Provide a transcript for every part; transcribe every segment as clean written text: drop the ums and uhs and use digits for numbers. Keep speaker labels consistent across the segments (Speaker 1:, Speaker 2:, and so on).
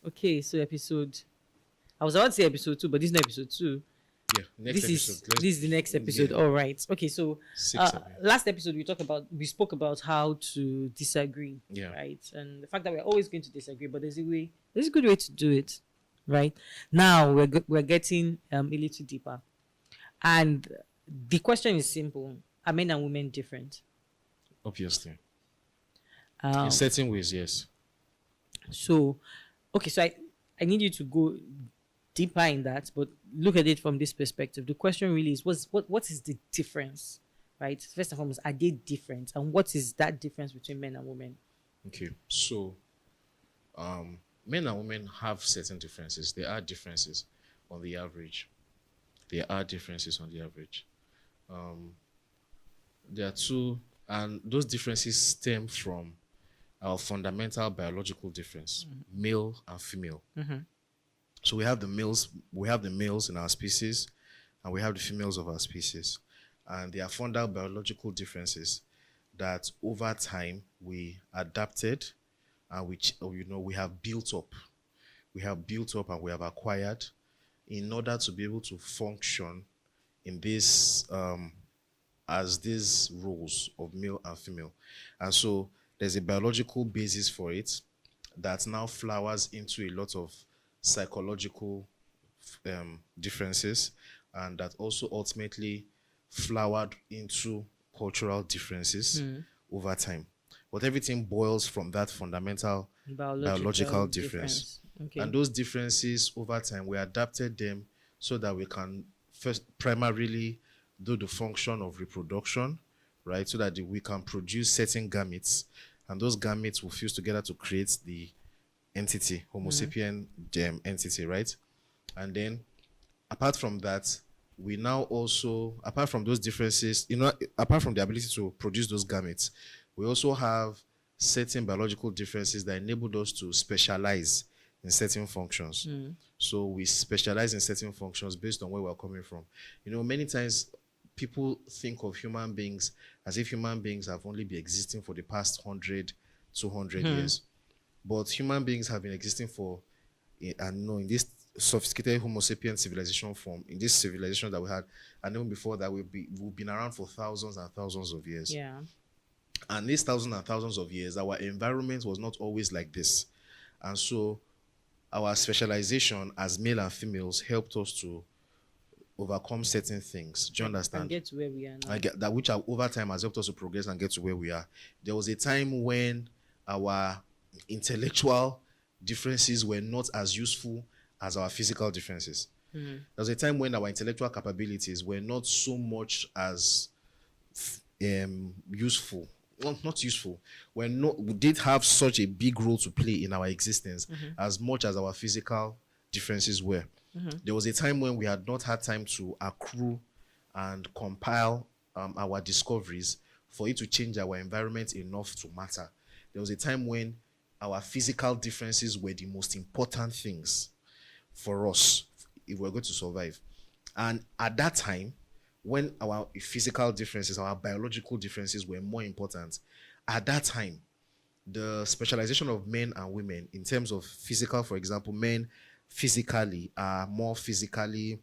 Speaker 1: Okay, so episode. I was about to say episode 2, but this is not episode 2.
Speaker 2: Yeah, next episode. Let's
Speaker 1: This is the next episode.
Speaker 2: yeah,
Speaker 1: All right. Okay, so
Speaker 2: six episode.
Speaker 1: last episode we spoke about how to disagree,
Speaker 2: Yeah.
Speaker 1: right? And the fact that we're always going to disagree, but there's a good way to do it, right? Now we're getting a little deeper, and the question is simple: are men and women different?
Speaker 2: Obviously,
Speaker 1: Um,
Speaker 2: in certain ways, yes.
Speaker 1: So, okay, so I need you to go deeper in that, but look at it from this perspective. The question really is, what is the difference, right? First and foremost, are they different, and what is that difference between men and women?
Speaker 2: Okay, so men and women have certain differences. There are differences on the average. There are differences on the average. There are two, and those differences stem from our fundamental biological difference, male and female. So we have the males in our species, and we have the females of our species. And there are fundamental biological differences that over time we adapted and which we have built up. We have built up and we have acquired in order to be able to function in this as these roles of male and female. And so there's a biological basis for it that now flowers into a lot of psychological differences, and that also ultimately flowered into cultural differences over time. But everything boils from that fundamental biological difference.
Speaker 1: Okay.
Speaker 2: And those differences over time, we adapted them so that we can first primarily do the function of reproduction, right? So that we can produce certain gametes, and those gametes will fuse together to create the entity, Homo sapien entity, right? And then apart from that, we now also, apart from those differences, apart from the ability to produce those gametes, we also have certain biological differences that enabled us to specialize in certain functions. So we specialize in certain functions based on where we're coming from. Many times people think of human beings as if human beings have only been existing for the past 100, 200 years. But human beings have been existing for, and in this sophisticated Homo sapien civilization form, in this civilization that we had, and even before that, we've been around for thousands and thousands of years.
Speaker 1: Yeah.
Speaker 2: And these thousands and thousands of years, our environment was not always like this. And so our specialization as male and females helped us to overcome certain things. Do you understand?
Speaker 1: And get to where we are now.
Speaker 2: I get that, which over time has helped us to progress and get to where we are. There was a time when our intellectual differences were not as useful as our physical differences. There was a time when our intellectual capabilities were not so much as useful. Well, not useful. We did have such a big role to play in our existence as much as our physical differences were. There was a time when we had not had time to accrue and compile our discoveries for it to change our environment enough to matter. There was a time when our physical differences were the most important things for us if we're going to survive. And at that time, when our physical differences, our biological differences were more important, at that time, the specialization of men and women in terms of physical, for example, men physically are more physically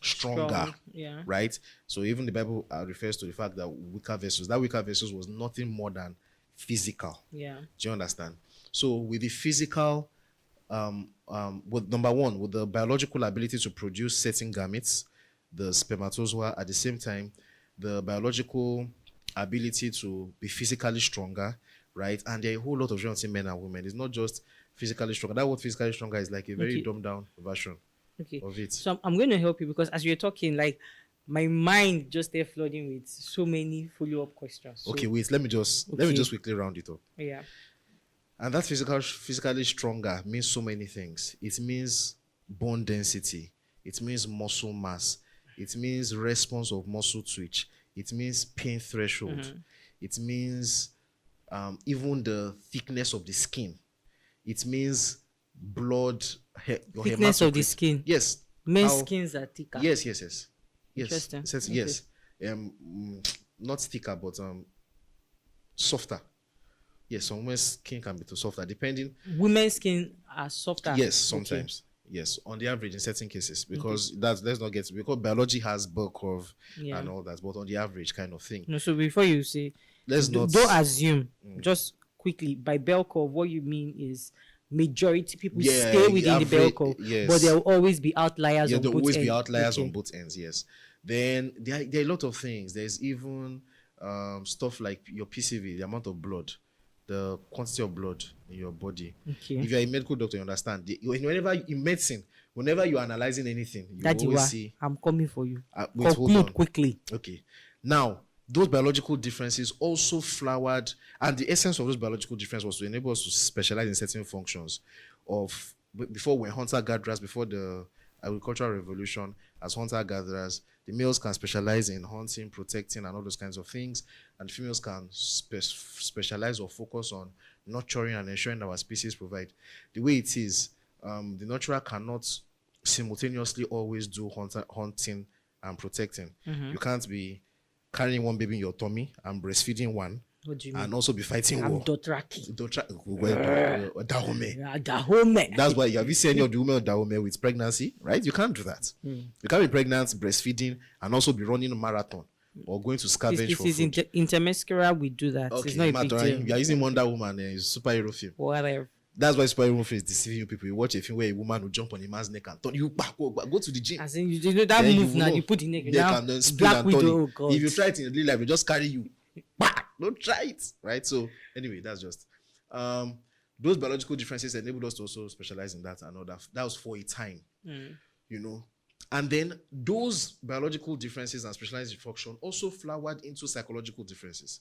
Speaker 2: stronger,
Speaker 1: Yeah.
Speaker 2: right? So even the Bible refers to the fact that weaker vessels, was nothing more than physical.
Speaker 1: Yeah.
Speaker 2: Do you understand? So with the physical, with number one, with the biological ability to produce certain gametes, the spermatozoa, at the same time, the biological ability to be physically stronger, right? And there are a whole lot of difference in men and women. It's not just physically stronger. That word physically stronger is like a very
Speaker 1: Okay.
Speaker 2: dumbed down version
Speaker 1: Okay.
Speaker 2: of it.
Speaker 1: So I'm going to help you because as you're talking, like my mind just started flooding with so many follow-up questions. So,
Speaker 2: Okay, wait, let me just quickly round it up.
Speaker 1: Yeah.
Speaker 2: And that physically stronger means so many things. It means bone density. It means muscle mass. It means response of muscle twitch. It means pain threshold. It means even the thickness of the skin. It means blood. Your
Speaker 1: Thickness of the
Speaker 2: hematocrit.
Speaker 1: skin.
Speaker 2: Yes.
Speaker 1: Men's
Speaker 2: How-
Speaker 1: skins are thicker.
Speaker 2: Yes.
Speaker 1: Interesting.
Speaker 2: Yes. Not thicker, but softer. Yes, some women's skin can be too softer, depending.
Speaker 1: Women's skin are softer.
Speaker 2: Yes,
Speaker 1: Okay.
Speaker 2: sometimes. Yes, on the average in certain cases, because that's let's not get, because biology has bell curve
Speaker 1: Yeah.
Speaker 2: and all that, but on the average kind of thing.
Speaker 1: No, so before you say,
Speaker 2: Let's not.
Speaker 1: don't assume. Just quickly, by bell curve, what you mean is majority people
Speaker 2: Yeah,
Speaker 1: stay within the bell
Speaker 2: average-
Speaker 1: curve,
Speaker 2: yes.
Speaker 1: but there will always be outliers
Speaker 2: Yeah,
Speaker 1: on
Speaker 2: there will
Speaker 1: both
Speaker 2: always be
Speaker 1: ends.
Speaker 2: outliers
Speaker 1: Okay.
Speaker 2: on both ends. Yes. Then there are a lot of things. There's even stuff like your PCV, the amount of blood, the quantity of blood in your body.
Speaker 1: Okay.
Speaker 2: If you're a medical doctor, you understand. Whenever in medicine, whenever you're analyzing anything, you
Speaker 1: Daddy,
Speaker 2: always
Speaker 1: wa,
Speaker 2: see.
Speaker 1: I'm coming for you.
Speaker 2: Wait, hold
Speaker 1: Conclude
Speaker 2: on.
Speaker 1: quickly.
Speaker 2: Okay. Now, those biological differences also flowered, and the essence of those biological differences was to enable us to specialize in certain functions. Before, when hunter-gatherers, before the agricultural revolution, as hunter-gatherers, the males can specialize in hunting, protecting, and all those kinds of things, and the females can specialize or focus on nurturing and ensuring our species provide. The way it is, the nurturer cannot simultaneously always do hunting and protecting. You can't be carrying one baby in your tummy and breastfeeding one,
Speaker 1: What do you mean?
Speaker 2: and also be fighting
Speaker 1: I'm
Speaker 2: war.
Speaker 1: Dothraki.
Speaker 2: Dahomey.
Speaker 1: Yeah, Dahomey.
Speaker 2: That's why, have you seen any of the women of Dahomey with pregnancy, right? You can't do that. You can't be pregnant, breastfeeding, and also be running a marathon or going to scavenge for
Speaker 1: This is
Speaker 2: food.
Speaker 1: intermescara. We do that.
Speaker 2: Okay,
Speaker 1: It's not a big deal.
Speaker 2: you are using Wonder Woman, superhero film.
Speaker 1: Whatever.
Speaker 2: That's why superhero film is deceiving you people. You watch a film where a woman will jump on a man's neck and turn you back, go to the gym.
Speaker 1: As in, you know that
Speaker 2: Then
Speaker 1: move
Speaker 2: will
Speaker 1: now.
Speaker 2: know.
Speaker 1: You put the neck
Speaker 2: Neck
Speaker 1: now.
Speaker 2: and then spin
Speaker 1: Black
Speaker 2: and turn
Speaker 1: Widow.
Speaker 2: it.
Speaker 1: Oh God.
Speaker 2: If you try it in real life, they just carry you. Bah! Don't try it, right? So anyway, that's just those biological differences enabled us to also specialize in that and all that. That was for a time, you know. And then those biological differences and specialized function also flowered into psychological differences.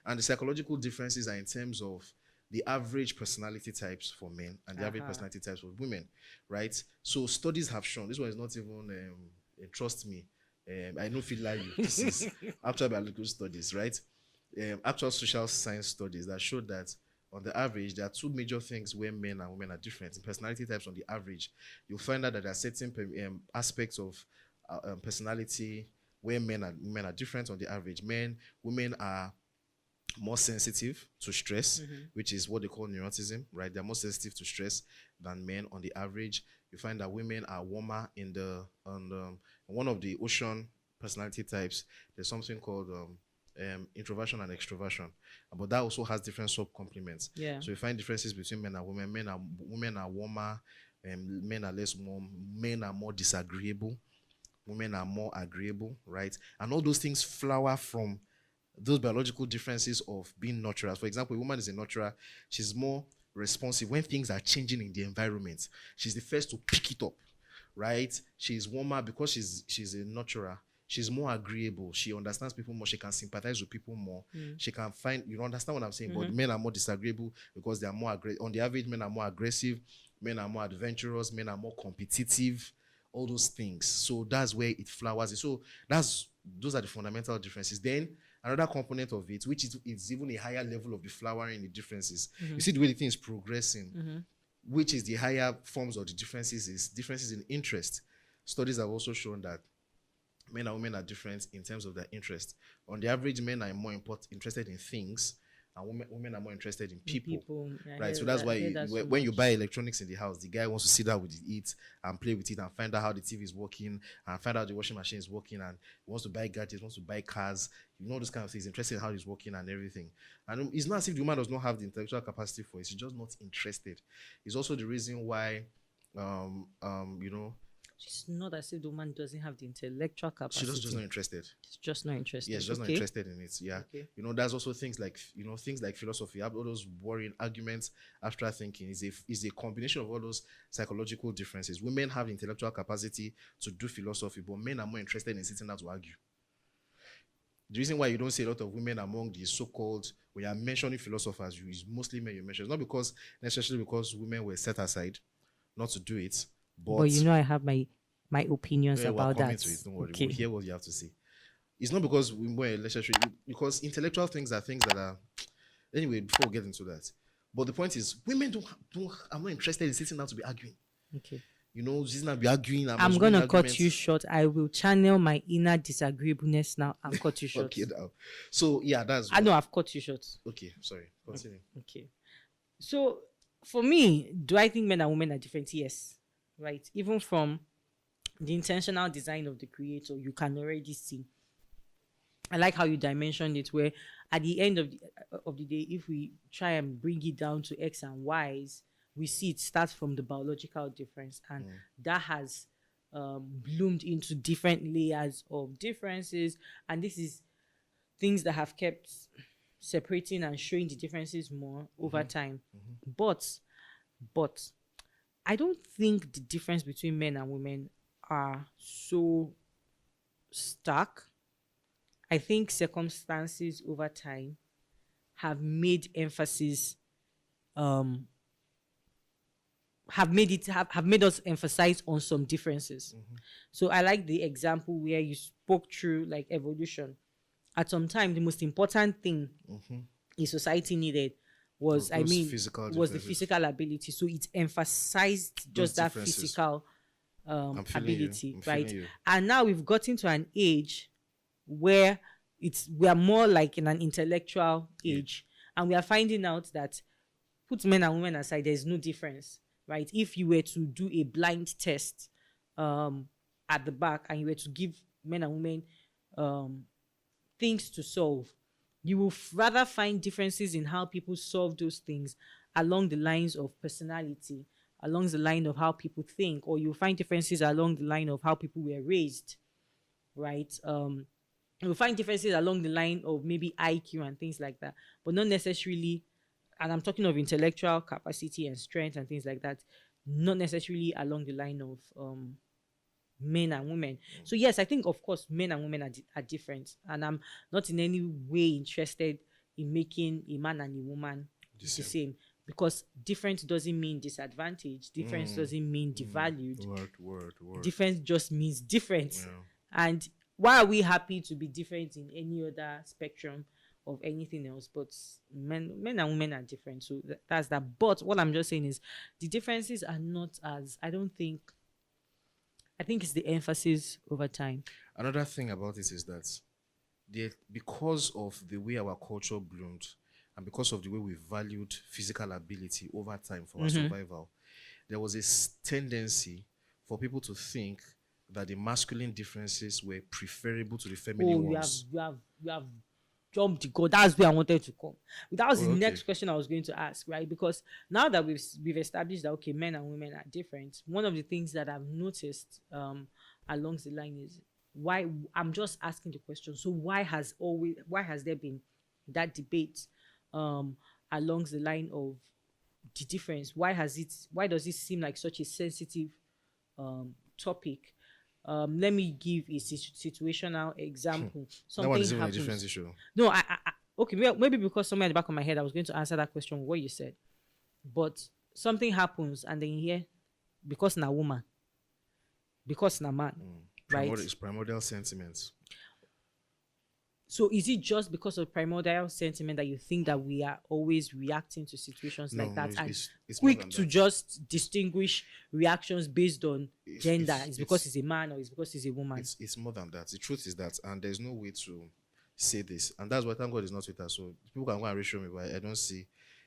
Speaker 2: And the psychological differences are in terms of the average personality types for men and the average personality types for women, right? So studies have shown, this one is not even, trust me, I don't feel like you. This is actual biological studies, right? Actual social science studies that showed that on the average, there are two major things where men and women are different. In personality types, on the average, you'll find out that there are certain aspects of personality where men and women are different on the average. Women are more sensitive to stress, which is what they call neuroticism, right? They're more sensitive to stress than men on the average. You find that women are warmer in one of the ocean personality types. There's something called introversion and extroversion, but that also has different sub-complements.
Speaker 1: Yeah.
Speaker 2: So you find differences between men and women. Women are warmer, men are less warm. Men are more disagreeable, women are more agreeable, right? And all those things flower from those biological differences of being nurturers. For example, a woman is a nurturer. She's more responsive when things are changing in the environment. She's the first to pick it up, right? She's warmer because she's a nurturer. She's more agreeable. She understands people more. She can sympathize with people more. She can find, you understand what I'm saying? But men are more disagreeable because they are more on the average, men are more aggressive. Men are more adventurous. Men are more competitive. All those things. So that's where it flowers. So those are the fundamental differences. Then another component of it, which is even a higher level of the flowering, the differences. You see the way the thing is progressing, which is the higher forms of the differences, is differences in interest. Studies have also shown that men and women are different in terms of their interest. On the average, men are more interested in things, and women are more interested in people. Right? So that's why when you buy electronics in the house, the guy wants to sit down with it and play with it and find out how the TV is working and find out the washing machine is working, and he wants to buy gadgets, wants to buy cars, those kind of things. He's interested in how it's working and everything. And it's not as if the woman does not have the intellectual capacity for it. She's just not interested. It's also the reason why,
Speaker 1: It's not as if the woman doesn't have the intellectual capacity.
Speaker 2: she's just not interested.
Speaker 1: She's just not interested.
Speaker 2: Yeah, she's just not interested in it. Yeah.
Speaker 1: Okay.
Speaker 2: There's also things like philosophy, all those boring arguments, abstract thinking is a combination of all those psychological differences. Women have intellectual capacity to do philosophy, but men are more interested in sitting down to argue. The reason why you don't see a lot of women among the so-called, when you're mentioning philosophers, it's mostly men you mention. It's not necessarily because women were set aside not to do it, but
Speaker 1: I have my opinions about that.
Speaker 2: To it, don't worry.
Speaker 1: Okay.
Speaker 2: We'll hear what you have to say. It's not because we were necessary, because intellectual things are things that are, anyway, before we get into that. But the point is, women are not interested in sitting down to be arguing.
Speaker 1: Okay.
Speaker 2: This is not be arguing. I
Speaker 1: I'm
Speaker 2: must win
Speaker 1: gonna cut
Speaker 2: arguments.
Speaker 1: you short. I will channel my inner disagreeableness now and cut you short.
Speaker 2: Okay, now. So yeah, that's
Speaker 1: I know I've cut you short.
Speaker 2: okay. Sorry, continue.
Speaker 1: Okay. So for me, do I think men and women are different? Yes. Right. Even from the intentional design of the creator, you can already see. I like how you dimensioned it, where at the end of the day, if we try and bring it down to X and Y's, we see it starts from the biological difference, and that has bloomed into different layers of differences. And this is things that have kept separating and showing the differences more over time. But I don't think the difference between men and women are so stark. I think circumstances over time have made emphasis have made us emphasize on some differences. So I like the example where you spoke through like evolution. At some time, the most important thing in society needed was
Speaker 2: Those physical
Speaker 1: was the
Speaker 2: differences.
Speaker 1: physical ability. So it emphasized
Speaker 2: Those
Speaker 1: just that
Speaker 2: differences.
Speaker 1: physical
Speaker 2: I'm feeling you.
Speaker 1: ability,
Speaker 2: I'm feeling
Speaker 1: right?
Speaker 2: you.
Speaker 1: And now we've gotten to an age where we are more like in an intellectual age, and we are finding out that, put men and women aside, there's no difference, right? If you were to do a blind test at the back and you were to give men and women things to solve, you will rather find differences in how people solve those things along the lines of personality, along the line of how people think, or you'll find differences along the line of how people were raised, right? You'll find differences along the line of maybe IQ and things like that, but not necessarily, and I'm talking of intellectual capacity and strength and things like that, not necessarily along the line of men and women. So yes, I think of course men and women are different, and I'm not in any way interested in making a man and a woman the same, because different doesn't mean disadvantage. Difference doesn't mean devalued.
Speaker 2: Word.
Speaker 1: Difference just means different.
Speaker 2: Yeah.
Speaker 1: And why are we happy to be different in any other spectrum of anything else? But men and women are different, so that's that. But what I'm just saying is the differences are not as, I think it's the emphasis over time.
Speaker 2: Another thing about it is that because of the way our culture bloomed and because of the way we valued physical ability over time for our survival, there was a tendency for people to think that the masculine differences were preferable to the feminine ones.
Speaker 1: You have jumped the goal. That's where I wanted to come. That was the
Speaker 2: okay.
Speaker 1: next question I was going to ask, right? Because now that we've established that okay, men and women are different, one of the things that I've noticed along the line is why. I'm just asking the question. So why has there been that debate along the line of the difference? Why does it seem like such a sensitive topic? Let me give a situational example.
Speaker 2: That one is
Speaker 1: Something
Speaker 2: even a
Speaker 1: happens.
Speaker 2: different issue.
Speaker 1: No, I okay, maybe because somewhere at the back of my head I was going to answer that question with what you said, but something happens and then you hear, because na woman, because na man, right?
Speaker 2: It's primordial sentiments.
Speaker 1: So is it just because of primordial sentiment that you think that we are always reacting to situations like that and
Speaker 2: it's more
Speaker 1: quick
Speaker 2: than
Speaker 1: to
Speaker 2: that.
Speaker 1: just distinguish reactions based on gender? It's because
Speaker 2: it's-
Speaker 1: he's a man or it's because he's a woman.
Speaker 2: It's more than that. The truth is that, and there's no way to say this, and that's why thank God is not Twitter. So people can go and reassure me, but I don't see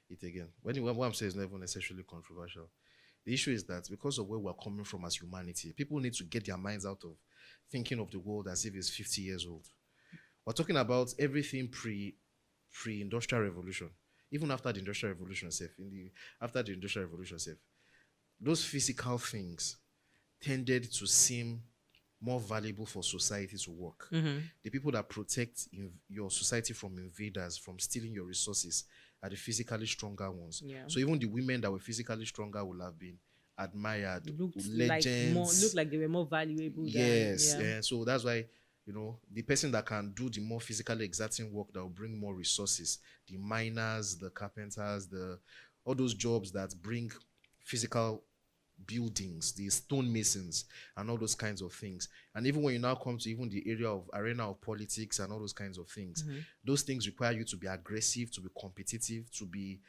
Speaker 2: it again. What I'm saying is not even necessarily controversial. The issue is that because of where we're coming from as humanity, people need to get their minds out of thinking of the world as if it's 50 years old. We're talking about everything pre-industrial revolution, even after the industrial revolution after the industrial revolution those physical things tended to seem more valuable for society to work. The people that protect your society from invaders, from stealing your resources, are the physically stronger ones.
Speaker 1: Yeah.
Speaker 2: So even the women that were physically stronger will have been admired,
Speaker 1: Looked
Speaker 2: legends.
Speaker 1: like they were more valuable
Speaker 2: Yes,
Speaker 1: than,
Speaker 2: yeah. So that's why, the person that can do the more physically exerting work that will bring more resources, the miners, the carpenters, all those jobs that bring physical buildings, the stonemasons, and all those kinds of things. And even when you now come to even the arena of politics and all those kinds of things, those things require you to be aggressive, to be competitive, to be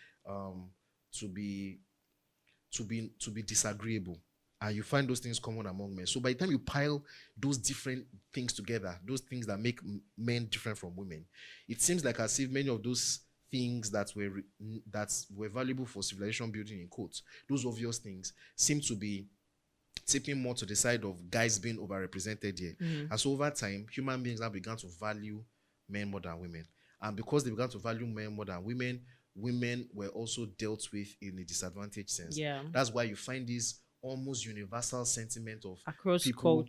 Speaker 2: disagreeable. and you find those things common among men. So by the time you pile those different things together, those things that make men different from women, it seems like as if many of those things that were valuable for civilization building, in quotes, those obvious things, seem to be tipping more to the side of guys being overrepresented here. And so over time, human beings now began to value men more than women. And because they began to value men more than women, women were also dealt with in a disadvantaged sense.
Speaker 1: Yeah.
Speaker 2: That's why you find this almost universal sentiment of
Speaker 1: across
Speaker 2: people,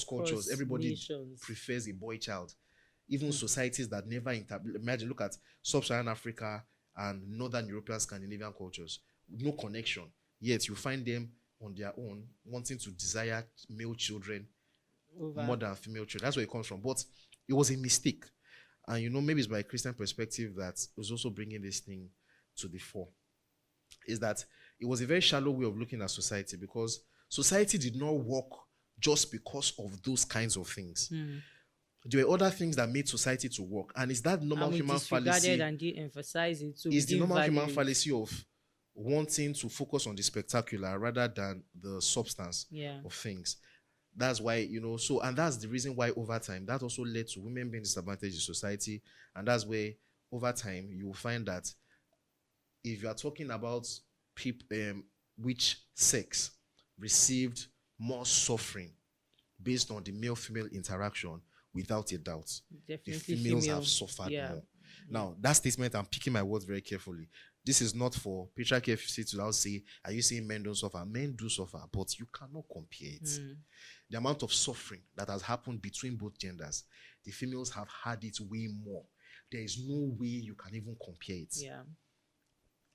Speaker 1: cultures,
Speaker 2: everybody
Speaker 1: nations.
Speaker 2: prefers a boy child. Even societies that never imagine, look at sub-Saharan Africa and Northern European Scandinavian cultures, no connection. Yet you find them on their own wanting to desire male children more than female children. That's where it comes from. But it was a mistake. And maybe it's by a Christian perspective that was also bringing this thing to the fore. Is that it was a very shallow way of looking at society, because society did not work just because of those kinds of things. There were other things that made society to work, and it's that normal human fallacy.
Speaker 1: And de-emphasize it. So
Speaker 2: it's the normal human fallacy of wanting to focus on the spectacular rather than the substance of things. That's why, and that's the reason why over time that also led to women being disadvantaged in society. And that's where over time you will find that if you are talking about people, which sex received more suffering based on the male-female interaction, without a doubt,
Speaker 1: definitely
Speaker 2: the females have suffered more. Now, that statement, I'm picking my words very carefully. This is not for patriarchy FC to now say, are you saying men don't suffer? Men do suffer, but you cannot compare it. The amount of suffering that has happened between both genders, the females have had it way more. There is no way you can even compare it.
Speaker 1: Yeah.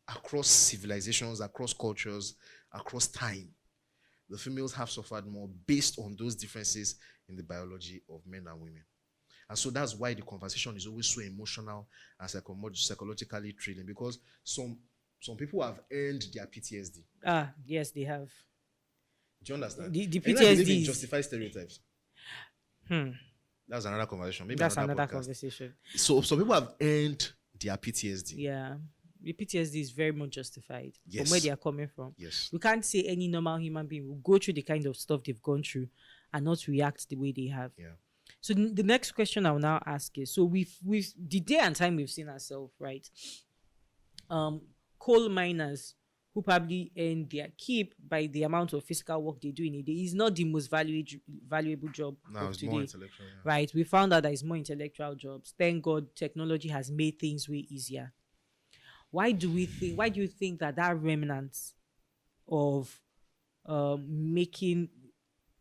Speaker 2: Across civilizations, across cultures, across time, the females have suffered more based on those differences in the biology of men and women. And so that's why the conversation is always so emotional and psychologically thrilling, because some people have earned their PTSD.
Speaker 1: Yes, they have.
Speaker 2: Do you understand?
Speaker 1: The PTSD
Speaker 2: justify stereotypes. That's another conversation. Maybe
Speaker 1: that's another
Speaker 2: podcast.
Speaker 1: Conversation.
Speaker 2: So some people have earned their PTSD.
Speaker 1: Yeah. The PTSD is very much justified
Speaker 2: Yes.
Speaker 1: from where they are coming from.
Speaker 2: Yes.
Speaker 1: We can't say any normal human being will go through the kind of stuff they've gone through and not react the way they have.
Speaker 2: Yeah.
Speaker 1: So the next question I will now ask is: so we've the day and time we've seen ourselves, right? Coal miners who probably earn their keep by the amount of physical work they do in a day is not the most valuable job
Speaker 2: No,
Speaker 1: of
Speaker 2: it's
Speaker 1: today.
Speaker 2: more intellectual. Yeah.
Speaker 1: Right? We found out that it's more intellectual jobs. Thank God technology has made things way easier. Why do you think that remnant of making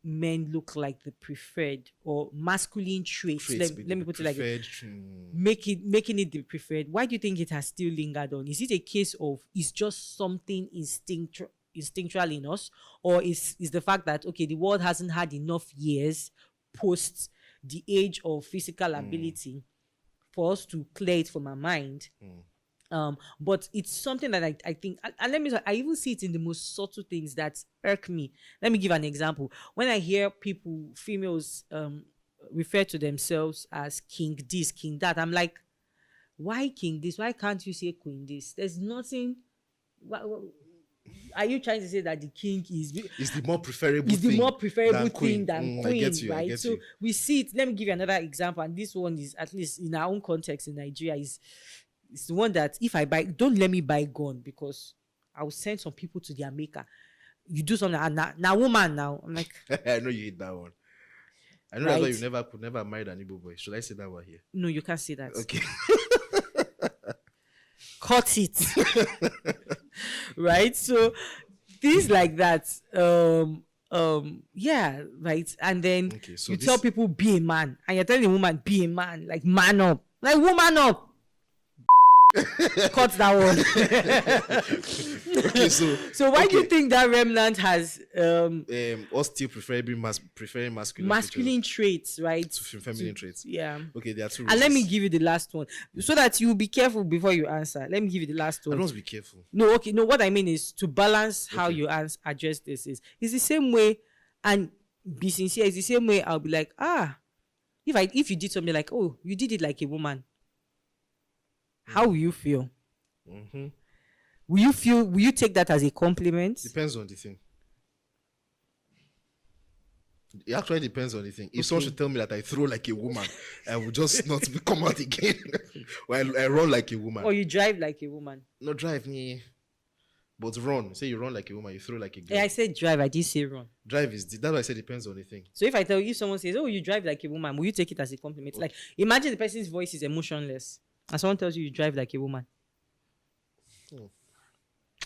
Speaker 1: men look like the preferred or masculine traits, let me put it like that, making it the preferred, why do you think it has still lingered on? Is it a case of it's just something instinctual in us, or is the fact that the world hasn't had enough years post the age of physical ability for us to clear it from our mind? But it's something that I think, and let me say, I even see it in the most subtle things that irk me. Let me give an example. When I hear females refer to themselves as king this, king that, I'm like, why king this? Why can't you say queen this? There's nothing. Are you trying to say that the king is
Speaker 2: the more preferable
Speaker 1: thing than queen, right? So we see it. Let me give you another example, and this one is, at least in our own context in Nigeria, it's the one that if I buy, don't let me buy gun, because I will send some people to their maker. You do something, now woman now. I'm like,
Speaker 2: I know you hate that one. I know that's why you could never marry an Igbo boy. Should I say that one here?
Speaker 1: No, you can't say that.
Speaker 2: Okay.
Speaker 1: Cut it. Right? So things like that. Yeah, right. And then you tell people be a man, and you're telling a woman be a man, like man up, like woman up. Cut that one.
Speaker 2: Okay,
Speaker 1: so why do you think that remnant has
Speaker 2: us still preferring masculine
Speaker 1: traits, right,
Speaker 2: to feminine traits?
Speaker 1: Yeah.
Speaker 2: Okay, there are two reasons.
Speaker 1: And let me give you the last one, so that you be careful before you answer. Let me give you the last one.
Speaker 2: I don't be careful.
Speaker 1: No, okay. No, what I mean is to balance how you address this is the same way, and be sincere. It's the same way I'll be like, if you did something like, oh, you did it like a woman. How will you feel? Will you take that as a compliment?
Speaker 2: Depends on the thing. It actually depends on the thing. If someone
Speaker 1: Okay.
Speaker 2: should tell me that I throw like a woman, I will just not come out again. Or I run like a woman.
Speaker 1: Or you drive like a woman.
Speaker 2: No, drive me. But run. Say you run like a woman, you throw like a girl.
Speaker 1: Yeah, I said drive. I did say run.
Speaker 2: Drive is that's why I said depends on the thing.
Speaker 1: So if I tell you, if someone says, "Oh, you drive like a woman," will you take it as a compliment? Like, imagine the person's voice is emotionless, and someone tells you you drive like a woman.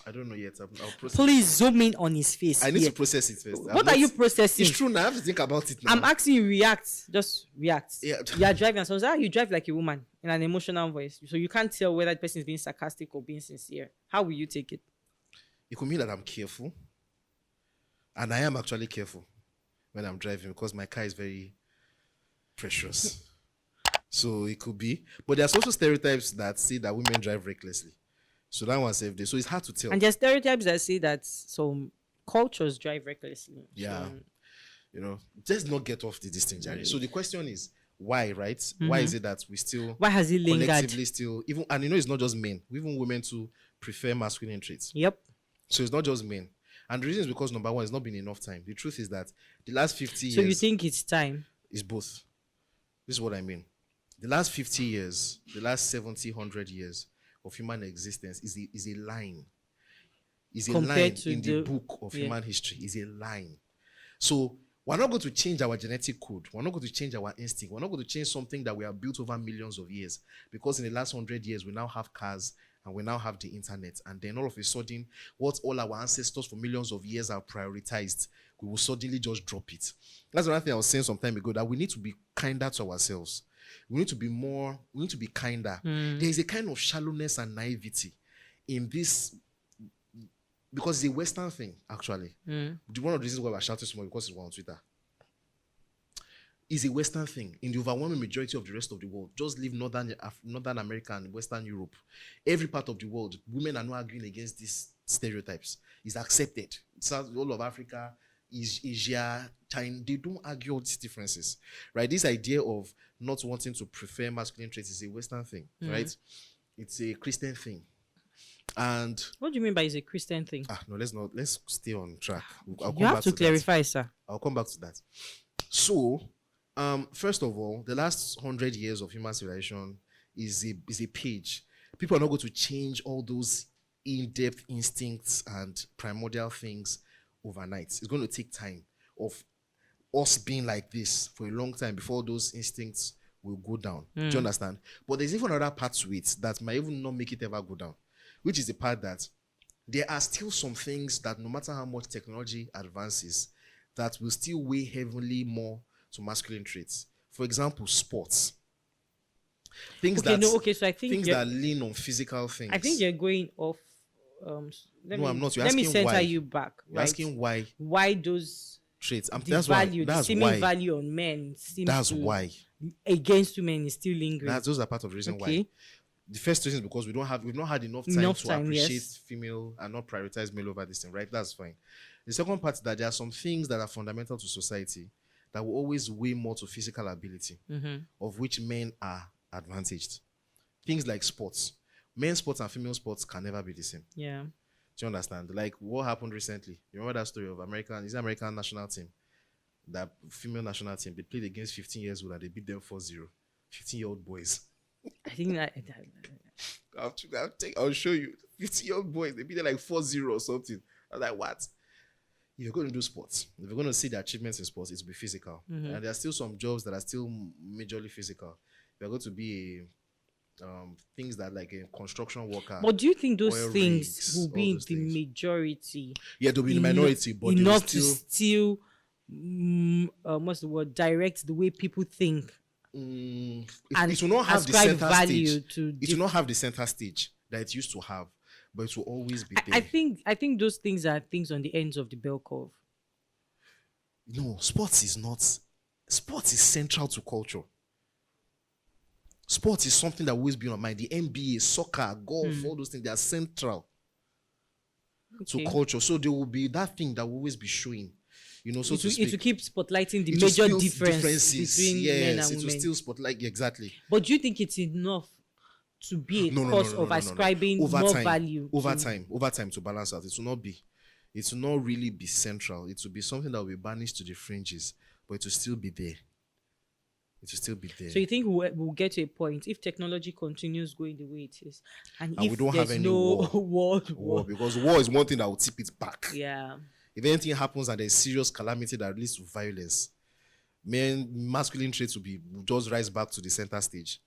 Speaker 2: I don't know yet. I'll process.
Speaker 1: Please zoom in on his face.
Speaker 2: I need
Speaker 1: here.
Speaker 2: to process it first.
Speaker 1: What are you processing?
Speaker 2: It's true now. I have to think about it now.
Speaker 1: I'm asking you, react. Just react.
Speaker 2: Yeah.
Speaker 1: You are driving, and someone says, "Ah, you drive like a woman," in an emotional voice. So you can't tell whether the person is being sarcastic or being sincere. How will you take it?
Speaker 2: It could mean that I'm careful. And I am actually careful when I'm driving because my car is very precious. So it could be. But there's also stereotypes that say that women drive recklessly. So that one's safe day. So it's hard to tell.
Speaker 1: And there's stereotypes that say that some cultures drive recklessly.
Speaker 2: Yeah.
Speaker 1: So,
Speaker 2: You know, just not get off this thing, Jerry. So the question is, why, right? Why is it that we still
Speaker 1: why has it lingered?
Speaker 2: collectively still, even, and you know, it's not just men, even women too prefer masculine traits.
Speaker 1: Yep.
Speaker 2: So it's not just men. And the reason is because number one, it's not been enough time. The truth is that the last 50
Speaker 1: So
Speaker 2: years
Speaker 1: you think it's time?
Speaker 2: is both. This is what I mean. The last 50 years, the last 70, 100 years of human existence is a line. Is a
Speaker 1: Compared
Speaker 2: line
Speaker 1: to
Speaker 2: in the
Speaker 1: the-
Speaker 2: book of
Speaker 1: yeah.
Speaker 2: human history. Is a line. So we're not going to change our genetic code. We're not going to change our instinct. We're not going to change something that we have built over millions of years. Because in the last 100 years, we now have cars and we now have the internet. And then all of a sudden, what all our ancestors for millions of years have prioritized, we will suddenly just drop it. That's another thing I was saying some time ago, that we need to be kinder to ourselves. We need to be more, we need to be kinder. There is a kind of shallowness and naivety in this, because it's a Western thing, actually. One of the reasons why we're shouting so much because it's on Twitter. It's a Western thing. In the overwhelming majority of the rest of the world, just leave Northern America and Western Europe. Every part of the world, women are not arguing against these stereotypes. It's accepted. It's all of Africa, Asia, China, they don't argue all these differences, right? This idea of not wanting to prefer masculine traits is a Western thing, right? It's a Christian thing. And
Speaker 1: What do you mean by it's a Christian thing?
Speaker 2: no, let's stay on track. I'll come
Speaker 1: You have
Speaker 2: back
Speaker 1: to
Speaker 2: that.
Speaker 1: clarify, sir.
Speaker 2: I'll come back to that. So, first of all, the last 100 years of human civilization is a page. People are not going to change all those in-depth instincts and primordial things overnight. It's going to take time of us being like this for a long time before those instincts will go down. Do you understand? But there's even another part to it that might even not make it ever go down, which is the part that there are still some things that no matter how much technology advances, that will still weigh heavily more to masculine traits. For example, sports. Things
Speaker 1: Okay,
Speaker 2: that
Speaker 1: no, okay, so I think
Speaker 2: things
Speaker 1: you're-
Speaker 2: that lean on physical things.
Speaker 1: I think you're going off.
Speaker 2: No, I'm not. You're
Speaker 1: Let me
Speaker 2: asking
Speaker 1: center
Speaker 2: why.
Speaker 1: you back.
Speaker 2: You're
Speaker 1: Right?
Speaker 2: asking
Speaker 1: Why those
Speaker 2: traits.
Speaker 1: the
Speaker 2: That's
Speaker 1: value,
Speaker 2: why.
Speaker 1: the
Speaker 2: That's
Speaker 1: seeming
Speaker 2: why.
Speaker 1: value on men seems
Speaker 2: That's
Speaker 1: to,
Speaker 2: why.
Speaker 1: against women is still lingering.
Speaker 2: Those are part of the reason
Speaker 1: Okay.
Speaker 2: why. The first reason is because we've not had enough time
Speaker 1: Enough
Speaker 2: to
Speaker 1: time,
Speaker 2: appreciate
Speaker 1: yes.
Speaker 2: female and not prioritize male over this thing, right? That's fine. The second part is that there are some things that are fundamental to society that will always weigh more to physical ability, of which men are advantaged. Things like sports. Men's sports and female sports can never be the same.
Speaker 1: Yeah.
Speaker 2: Do you understand? Like what happened recently? You remember that story of American national team? That female national team, they played against 15 years old and they beat them 4-0. 15-year-old boys.
Speaker 1: I think that
Speaker 2: I'll show you. 15-year-old boys, they beat them like 4-0 or something. I was like, what? If you're going to do sports, if you're going to see the achievements in sports, it's be physical. And there are still some jobs that are still majorly physical. If you're going to be things that like a construction worker.
Speaker 1: But do you think those
Speaker 2: oil
Speaker 1: things
Speaker 2: rigs,
Speaker 1: will
Speaker 2: all
Speaker 1: be in
Speaker 2: those
Speaker 1: the
Speaker 2: things.
Speaker 1: majority?
Speaker 2: Yeah, they'll be in the
Speaker 1: eno-
Speaker 2: minority, but they will
Speaker 1: enough to
Speaker 2: still
Speaker 1: still what's the word, direct the way people think
Speaker 2: it
Speaker 1: and
Speaker 2: will not have the
Speaker 1: ascribe
Speaker 2: center
Speaker 1: value
Speaker 2: stage.
Speaker 1: to
Speaker 2: It will not have the center stage that it used to have, but it will always be there.
Speaker 1: I think those things are things on the ends of the bell curve.
Speaker 2: No, sports is central to culture. Sports is something that will always be on mind. The NBA, soccer, golf, all those things, they are central to
Speaker 1: Okay.
Speaker 2: culture. So there will be that thing that will always be showing, so
Speaker 1: It
Speaker 2: to
Speaker 1: will,
Speaker 2: speak.
Speaker 1: it will keep spotlighting the
Speaker 2: It will
Speaker 1: major
Speaker 2: still
Speaker 1: differences between men and
Speaker 2: it will
Speaker 1: women.
Speaker 2: still spotlight exactly.
Speaker 1: But do you think it's enough to be a
Speaker 2: No,
Speaker 1: cause of ascribing
Speaker 2: Over
Speaker 1: more
Speaker 2: time,
Speaker 1: value?
Speaker 2: over
Speaker 1: to-
Speaker 2: time to balance out. It will not really be central. It will be something that will be banished to the fringes but it will still be there. It will still be there.
Speaker 1: So you think we'll get to a point if technology continues going the way it is, and
Speaker 2: And
Speaker 1: if
Speaker 2: we don't
Speaker 1: there's
Speaker 2: have any
Speaker 1: no
Speaker 2: war.
Speaker 1: world
Speaker 2: War, because war is one thing that will tip it back.
Speaker 1: Yeah.
Speaker 2: If anything happens and there's serious calamity that leads to violence, masculine traits will just rise back to the center stage.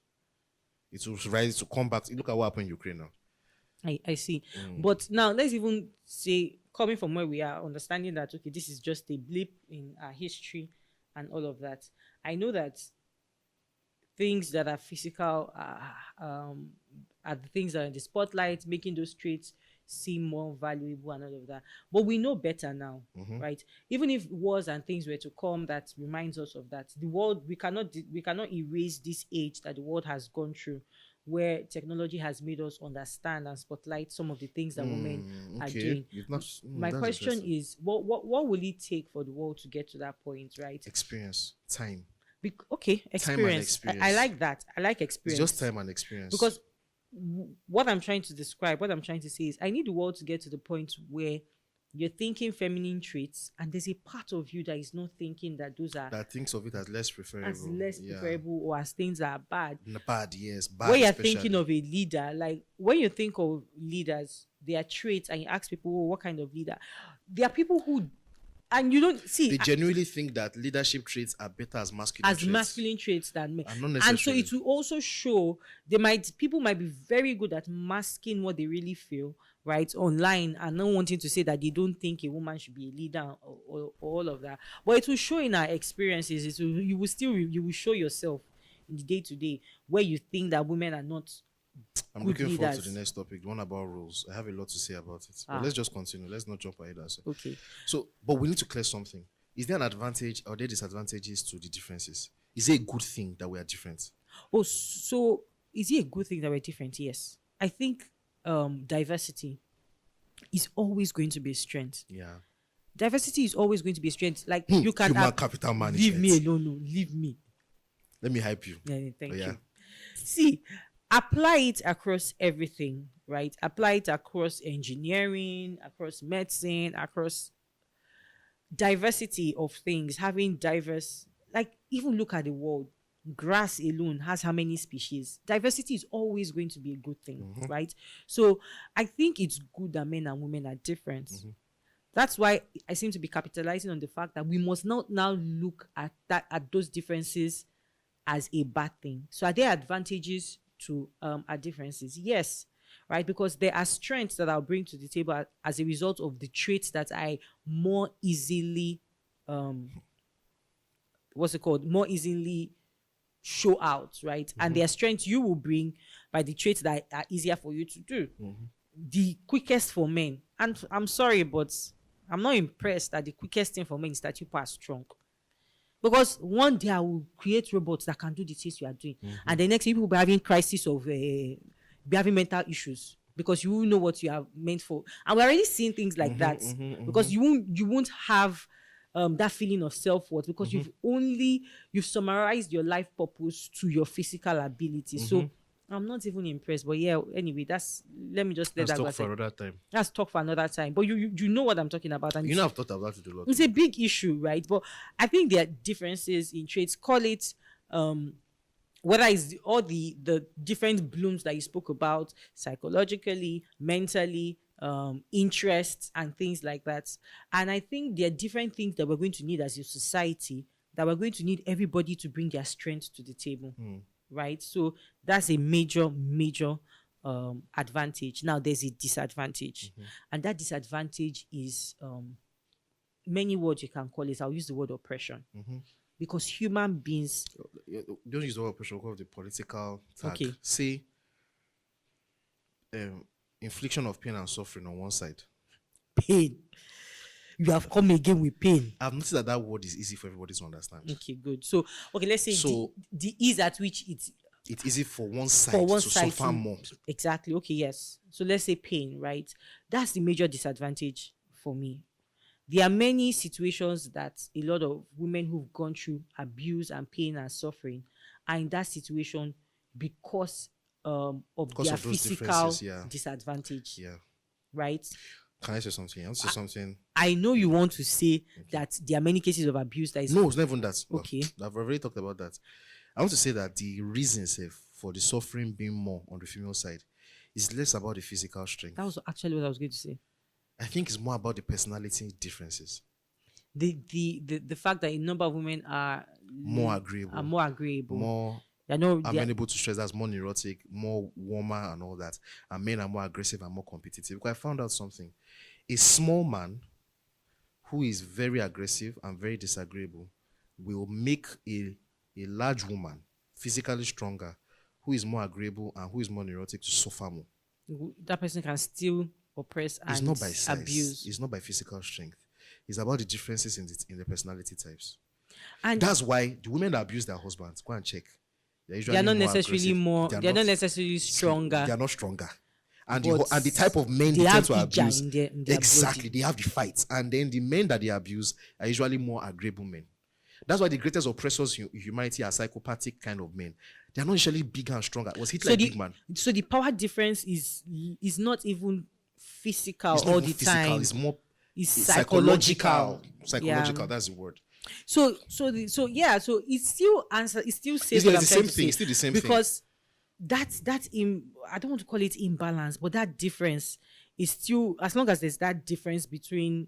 Speaker 2: It will rise to come back. Look at what happened in Ukraine now.
Speaker 1: I see. But now let's even say, coming from where we are, understanding that, okay, this is just a blip in our history and all of that. I know that things that are physical are the things that are in the spotlight, making those traits seem more valuable and all of that. But we know better now, right? Even if wars and things were to come, that reminds us of that. The world, we cannot erase this age that the world has gone through, where technology has made us understand and spotlight some of the things that women are doing. My question is, what will it take for the world to get to that point, right?
Speaker 2: Experience, time.
Speaker 1: Experience.
Speaker 2: Time and experience.
Speaker 1: I like that. I like experience.
Speaker 2: It's just time and experience.
Speaker 1: Because what I'm trying to describe, what I'm trying to say is, I need the world to get to the point where you're thinking feminine traits, and there's a part of you that is not thinking that those are,
Speaker 2: that thinks of it as less preferable,
Speaker 1: or as things that are bad.
Speaker 2: Bad, yes, bad.
Speaker 1: When you're thinking of a leader, like when you think of leaders, their traits, and you ask people, oh, what kind of leader? There are people who, and you don't see,
Speaker 2: they genuinely think that leadership traits are better as masculine traits
Speaker 1: than men.
Speaker 2: And
Speaker 1: so it will also show people might be very good at masking what they really feel, right, online, and not wanting to say that they don't think a woman should be a leader or all of that. But it will show in our experiences. You will show yourself in the day-to-day where you think that women are not.
Speaker 2: I'm looking forward to the next topic, the one about roles. I have a lot to say about it. But let's just continue. Let's not jump ahead.
Speaker 1: Okay.
Speaker 2: So, but we need to clear something. Is there an advantage or are there disadvantages to the differences? Is it a good thing that we are different?
Speaker 1: Oh, so is it a good thing that we're different? Yes. I think diversity is always going to be a strength.
Speaker 2: Yeah.
Speaker 1: Diversity is always going to be a strength. Like you can
Speaker 2: human capital management.
Speaker 1: Leave me alone. No, leave me.
Speaker 2: Let me hype you.
Speaker 1: Yeah, thank you. See, apply it across everything, right? Apply it across engineering, across medicine, across diversity of things, having diverse, like even look at the world. Grass alone has how many species? Diversity is always going to be a good thing, right? So I think it's good that men and women are different. That's why I seem to be capitalizing on the fact that we must not now look at those differences as a bad thing. So are there advantages to our differences? Yes, right? Because there are strengths that I'll bring to the table as a result of the traits that I more easily more easily show out, right? And there are strengths you will bring by the traits that are easier for you to do. The quickest for men, and I'm sorry, but I'm not impressed that the quickest thing for men is that people are strong. Because one day I will create robots that can do the things you are doing. And the next thing, people will be having crisis of be having mental issues because you know what you are meant for. And we're already seeing things like that. Because you won't have that feeling of self-worth because you've summarized your life purpose to your physical ability. So I'm not even impressed. But yeah, anyway, let me just let that go.
Speaker 2: Let's talk for another time.
Speaker 1: Let's talk for another time. But you know what I'm talking about. And
Speaker 2: I've thought about it a lot.
Speaker 1: It's a big issue, right? But I think there are differences in traits. Call it whether it's all the different blooms that you spoke about, psychologically, mentally, interests and things like that. And I think there are different things that we're going to need as a society, that we're going to need everybody to bring their strength to the table. Right? So that's a major advantage. Now there's a disadvantage. And that disadvantage is many words you can call it. I'll use the word oppression. Because human beings,
Speaker 2: don't use the word oppression, call it the political tag.
Speaker 1: Okay.
Speaker 2: Say infliction of pain and suffering on one side.
Speaker 1: Pain. You have come again with pain.
Speaker 2: I've noticed that word is easy for everybody to understand.
Speaker 1: Okay, good. So, let's say the ease at which it's
Speaker 2: easy for one side to suffer more.
Speaker 1: Exactly. Okay, yes. So let's say pain, right? That's the major disadvantage for me. There are many situations that a lot of women who've gone through abuse and pain and suffering are in that situation because of their physical disadvantage.
Speaker 2: Yeah.
Speaker 1: Right?
Speaker 2: Can I say something? I want to say something.
Speaker 1: I know you want to say that there are many cases of abuse that is
Speaker 2: No, it's not even that.
Speaker 1: Okay.
Speaker 2: I've already talked about that. I want to say that the reasons for the suffering being more on the female side is less about the physical strength.
Speaker 1: that was actually what I was going to say.
Speaker 2: I think it's more about the personality differences.
Speaker 1: The fact that a number of women are
Speaker 2: More agreeable. More amenable to stress, that's more neurotic, more warmer and all that. And men are more aggressive and more competitive. Because I found out something. A small man who is very aggressive and very disagreeable will make a large woman, physically stronger, who is more agreeable and who is more neurotic, to suffer more.
Speaker 1: That person can still oppress and
Speaker 2: It's not by size.
Speaker 1: abuse.
Speaker 2: It's not by physical strength. It's about the differences in the personality types.
Speaker 1: And
Speaker 2: That's why the women that abuse their husbands, go and check.
Speaker 1: they are not necessarily
Speaker 2: aggressive.
Speaker 1: more. They are not necessarily stronger.
Speaker 2: They are not stronger. And
Speaker 1: But
Speaker 2: the type of men
Speaker 1: they
Speaker 2: they tend
Speaker 1: have
Speaker 2: to
Speaker 1: ija
Speaker 2: abuse.
Speaker 1: in their
Speaker 2: Exactly.
Speaker 1: body.
Speaker 2: They have the fights. And then the men that they abuse are usually more agreeable men. That's why the greatest oppressors in humanity are psychopathic kind of men. They are not usually bigger and stronger. Was Hitler a big man?
Speaker 1: So the power difference is not even physical
Speaker 2: It's not
Speaker 1: all
Speaker 2: even
Speaker 1: the
Speaker 2: physical.
Speaker 1: time.
Speaker 2: It's more
Speaker 1: It's
Speaker 2: psychological.
Speaker 1: Yeah.
Speaker 2: That's the word.
Speaker 1: So it still says
Speaker 2: It's
Speaker 1: what
Speaker 2: like
Speaker 1: I'm
Speaker 2: the
Speaker 1: trying
Speaker 2: same
Speaker 1: to
Speaker 2: thing.
Speaker 1: say.
Speaker 2: It's still the same thing.
Speaker 1: Because I don't want to call it imbalance, but that difference is still, as long as there's that difference between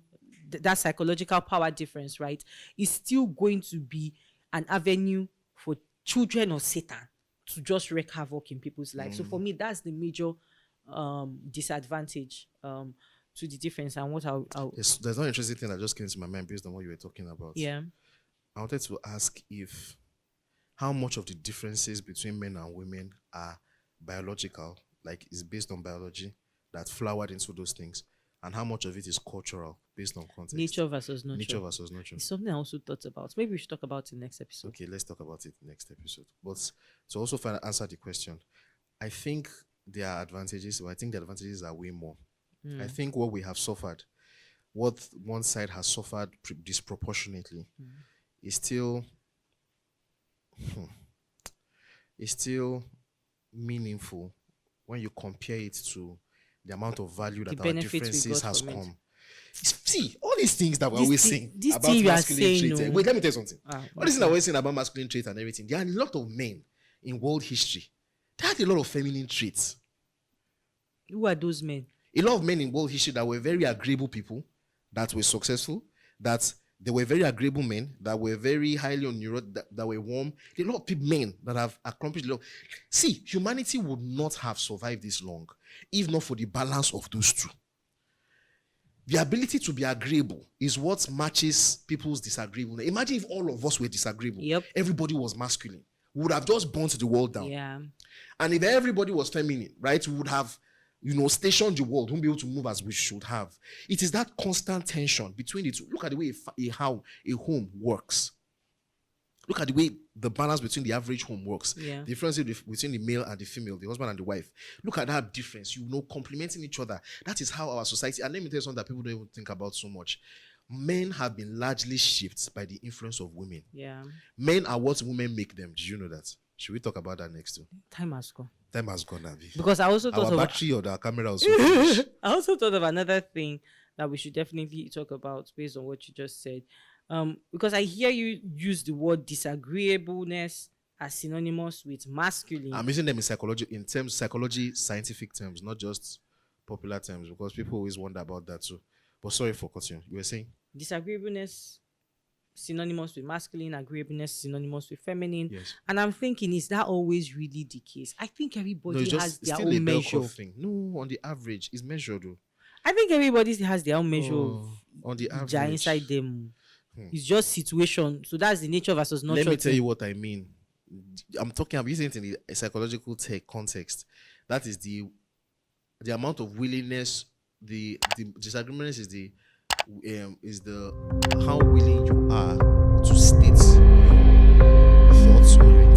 Speaker 1: that psychological power difference, right, is still going to be an avenue for children of Satan to just wreak havoc in people's lives. So for me, that's the major disadvantage to the difference. And what I'll
Speaker 2: There's one interesting thing that just came to my mind based on what you were talking about.
Speaker 1: yeah.
Speaker 2: I wanted to ask if how much of the differences between men and women are biological, like is based on biology that flowered into those things, and how much of it is cultural based on context.
Speaker 1: Nature versus nurture.
Speaker 2: Nature versus nurture.
Speaker 1: It's something I also thought about. Maybe we should talk about it next episode.
Speaker 2: Okay, let's talk about it next episode. But to also answer the question, I think there are advantages, but I think the advantages are way more. I think what we have suffered, what one side has suffered disproportionately, is still meaningful when you compare it to the amount of value that our
Speaker 1: benefits we
Speaker 2: differences
Speaker 1: got
Speaker 2: has
Speaker 1: from it.
Speaker 2: come. See, all these things that we're
Speaker 1: This
Speaker 2: always
Speaker 1: thing-
Speaker 2: saying
Speaker 1: this
Speaker 2: about
Speaker 1: thing you are
Speaker 2: masculine
Speaker 1: saying,
Speaker 2: traits.
Speaker 1: no.
Speaker 2: Wait, let me tell you something.
Speaker 1: Ah,
Speaker 2: All these things that we're saying about masculine traits and everything, there are a lot of men in world history that had a lot of feminine traits.
Speaker 1: Who are those men?
Speaker 2: A lot of men in world history that were very agreeable people, that were successful, that they were very agreeable men, that were very highly on neuro, that were warm. There are a lot of men that have accomplished a lot. See, humanity would not have survived this long if not for the balance of those two. The ability to be agreeable is what matches people's disagreeableness. Imagine if all of us were disagreeable.
Speaker 1: Yep.
Speaker 2: Everybody was masculine. We would have just burnt the world down.
Speaker 1: Yeah.
Speaker 2: And if everybody was feminine, right, we would have, stationed the world, won't be able to move as we should have. It is that constant tension between the two. Look at the way how a home works. Look at the way the balance between the average home works.
Speaker 1: Yeah.
Speaker 2: The difference between the male and the female, the husband and the wife. Look at that difference, complementing each other. That is how our society, and let me tell you something that people don't even think about so much. Men have been largely shaped by the influence of women.
Speaker 1: Yeah.
Speaker 2: Men are what women make them. Did you know that? Should we talk about that next too?
Speaker 1: Time has gone.
Speaker 2: Time has gone, Abby.
Speaker 1: Because I also thought
Speaker 2: Our
Speaker 1: of
Speaker 2: battery or the camera also finished.
Speaker 1: I also thought of another thing that we should definitely talk about based on what you just said. Because I hear you use the word disagreeableness as synonymous with masculine.
Speaker 2: I'm using them in psychology, scientific terms, not just popular terms, because people always wonder about that too. But sorry for cutting. You were saying?
Speaker 1: Disagreeableness synonymous with masculine, agreeableness synonymous with feminine.
Speaker 2: Yes.
Speaker 1: And I'm thinking, is that always really the case? I think everybody
Speaker 2: it's
Speaker 1: has their
Speaker 2: still a
Speaker 1: own
Speaker 2: bell
Speaker 1: measure.
Speaker 2: curve thing. No, on the average, it's measured though.
Speaker 1: I think everybody has their own measure of
Speaker 2: On the
Speaker 1: ija
Speaker 2: average.
Speaker 1: inside them. It's just situation. So that's the nature versus nurture.
Speaker 2: Let me tell
Speaker 1: thing.
Speaker 2: you what I mean. I'm using it in the psychological context. That is the amount of willingness. The disagreement is the how willing you are to state your thoughts or your